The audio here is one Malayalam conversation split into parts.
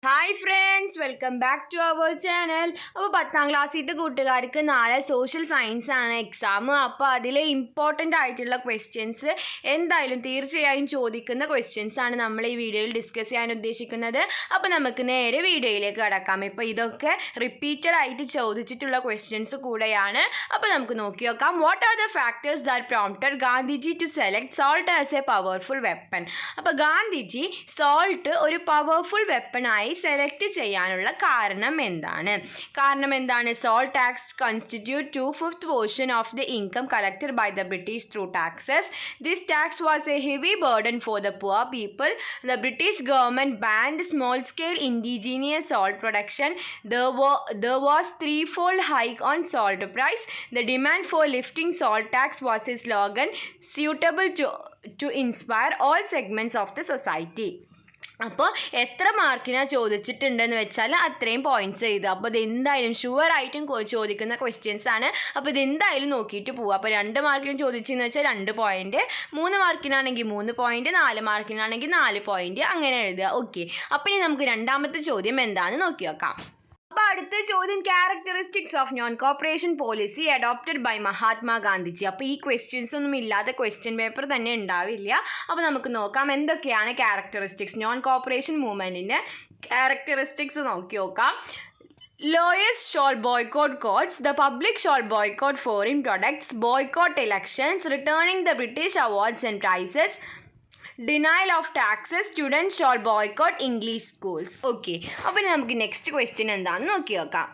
Hi friends, welcome back to our channel. അപ്പോൾ 10ാം ക്ലാസ്സിലത്തെ കൂട്ടുകാർക്ക് നാളെ സോഷ്യൽ സയൻസ് ആണ് എക്സാം. അപ്പോൾ അതിൽ ഇമ്പോർട്ടൻ്റ് ആയിട്ടുള്ള ക്വസ്റ്റ്യൻസ് എന്തായാലും തീർച്ചയായും ചോദിക്കുന്ന ക്വസ്റ്റ്യൻസ് ആണ് നമ്മൾ ഈ വീഡിയോയിൽ ഡിസ്കസ് ചെയ്യാൻ ഉദ്ദേശിക്കുന്നത്. അപ്പോൾ നമുക്ക് നേരെ വീഡിയോയിലേക്ക് കടക്കാം. ഇപ്പോൾ ഇതൊക്കെ റിപ്പീറ്റഡ് ആയിട്ട് ചോദിച്ചിട്ടുള്ള ക്വസ്റ്റ്യൻസ് കൂടെയാണ്. അപ്പോൾ നമുക്ക് നോക്കി നോക്കാം. What are the factors that prompted Gandhiji to select salt as a powerful weapon? അപ്പോൾ ഗാന്ധിജി സോൾട്ട് ഒരു പവർഫുൾ വെപ്പണായി സെലക്ട് ചെയ്യാനുള്ള കാരണം എന്താണ്? Salt tax constitute 2/5 portion of the income collected by the British through taxes. This tax was a heavy burden for the poor people. The British government banned small-scale indigenous salt production. There was threefold hike on salt price. The demand for lifting salt tax was a slogan suitable to inspire all segments of the society. അപ്പോൾ എത്ര മാർക്കിനാണ് ചോദിച്ചിട്ടുണ്ടെന്ന് വെച്ചാൽ അത്രയും പോയിന്റ്സ് ചെയ്തു. അപ്പോൾ ഇത് എന്തായാലും ഷുവറായിട്ടും ചോദിക്കുന്ന ക്വസ്റ്റ്യൻസ് ആണ്. അപ്പോൾ ഇത് എന്തായാലും നോക്കിയിട്ട് പോവുക. അപ്പോൾ 2 മാർക്കിന് ചോദിച്ചെന്ന് വെച്ചാൽ 2 പോയിന്റ്, 3 മാർക്കിനാണെങ്കിൽ 3 പോയിന്റ്, 4 മാർക്കിനാണെങ്കിൽ 4 പോയിന്റ്, അങ്ങനെ എഴുതുക. ഓക്കെ, അപ്പോൾ ഇനി നമുക്ക് രണ്ടാമത്തെ ചോദ്യം എന്താണെന്ന് നോക്കി നോക്കാം. അപ്പോൾ അടുത്ത ചോദ്യം, characteristics of non cooperation policy adopted by Mahatma Gandhiji. അപ്പോൾ ഈ ക്വസ്റ്റ്യൻസ് ഒന്നും ഇല്ലാതെ ക്വസ്റ്റ്യൻ പേപ്പർ തന്നെ ഉണ്ടാവില്ല. അപ്പോൾ നമുക്ക് നോക്കാം എന്തൊക്കെയാണ് ക്യാരക്ടറിസ്റ്റിക്സ്, നോൺ കോപ്പറേഷൻ മൂവ്മെൻറ്റിൻ്റെ ക്യാരക്ടറിസ്റ്റിക്സ് നോക്കി നോക്കാം. Lawyers shall boycott courts. The public shall boycott foreign products. Boycott elections. Returning the British awards and prizes. Denial of taxes. Students shall boycott English schools. Okay, അപ്പോൾ നമുക്ക് നെക്സ്റ്റ് ക്വസ്റ്റ്യൻ എന്താണെന്ന് നോക്കി നോക്കാം.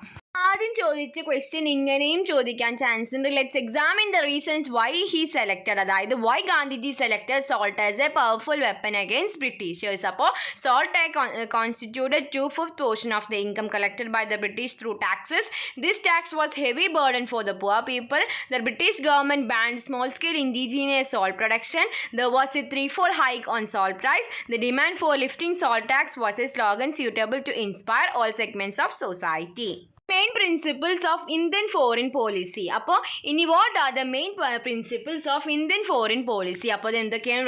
ആദ്യം ചോദിച്ച ക്വസ്റ്റ്യൻ ഇങ്ങനെയും ചോദിക്കാൻ ചാൻസ് ഉണ്ട്. Let's examine the reasons why he selected, അതായത് why Gandhiji selected salt as a powerful weapon against Britishers. അപ്പോൾ salt constituted 2/5 portion of the income collected by the British through taxes. This tax was heavy burden for the poor people. The British government banned small-scale indigenous salt production. There was a threefold hike on salt price. The demand for lifting salt tax was a slogan suitable to inspire all segments of society. Main principles of Indian foreign policy. അപ്പോൾ ഇനി what are the main principles of Indian foreign policy? അപ്പോൾ അത് എന്തൊക്കെയാണ്?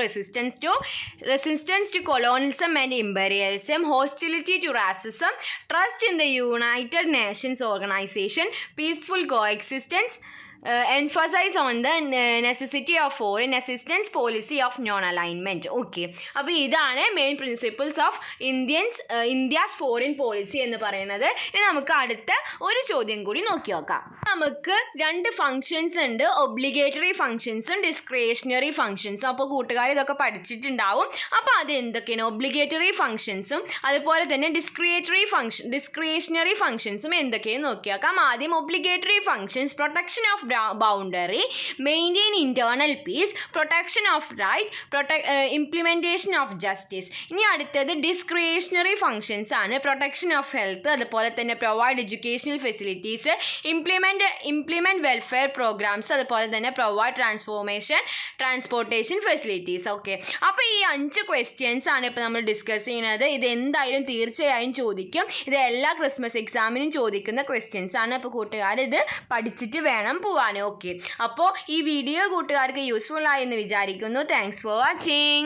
Resistance to colonism and imperialism, hostility to racism, trust in the United Nations organisation, peaceful coexistence, emphasize on the necessity of foreign assistance, policy of non-alignment. Okay, അപ്പോൾ ഇതാണ് main principles of India's foreign policy എന്ന് പറയുന്നത്. ഇനി നമുക്ക് അടുത്ത ഒരു ചോദ്യം കൂടി നോക്കി നോക്കാം. നമുക്ക് 2 ഫങ്ഷൻസ് ഉണ്ട്, ഒബ്ലിഗേറ്ററി ഫങ്ഷൻസും ഡിസ്ക്രിയേഷണറി ഫങ്ഷൻസും. അപ്പോൾ കൂട്ടുകാർ ഇതൊക്കെ പഠിച്ചിട്ടുണ്ടാവും. അപ്പോൾ അത് എന്തൊക്കെയാണ്? ഒബ്ലിഗേറ്ററി ഫങ്ഷൻസും അതുപോലെ തന്നെ ഡിസ്ക്രിയേഷണറി ഫങ്ഷൻസും എന്തൊക്കെയെന്ന് നോക്കി നോക്കാം. ആദ്യം obligatory functions, protection of boundary, maintain internal peace, protection of right, implementation of justice. ഇനി അടുത്തത് ഡിസ്ക്രിയേഷണറി ഫങ്ഷൻസ് ആണ്, പ്രൊട്ടക്ഷൻ ഓഫ് ഹെൽത്ത്, അതുപോലെ തന്നെ provide educational facilities, implement welfare programmes, അതുപോലെ തന്നെ പ്രൊവൈഡ് ട്രാൻസ്പോർട്ടേഷൻ ഫെസിലിറ്റീസ്. ഓക്കെ, അപ്പോൾ ഈ 5 ക്വസ്റ്റ്യൻസ് ആണ് ഇപ്പോൾ നമ്മൾ ഡിസ്കസ് ചെയ്യുന്നത്. ഇത് എന്തായാലും തീർച്ചയായും ചോദിക്കും. ഇത് എല്ലാ ക്രിസ്മസ് എക്സാമിനും ചോദിക്കുന്ന ക്വസ്റ്റ്യൻസ് ആണ്. അപ്പോൾ കൂട്ടുകാർ ഇത് പഠിച്ചിട്ട് വേണം പോവാൻ. ഓക്കെ, അപ്പോൾ ഈ വീഡിയോ കൂട്ടുകാർക്ക് യൂസ്ഫുൾ ആയി എന്ന് വിചാരിക്കുന്നു. Thanks for watching.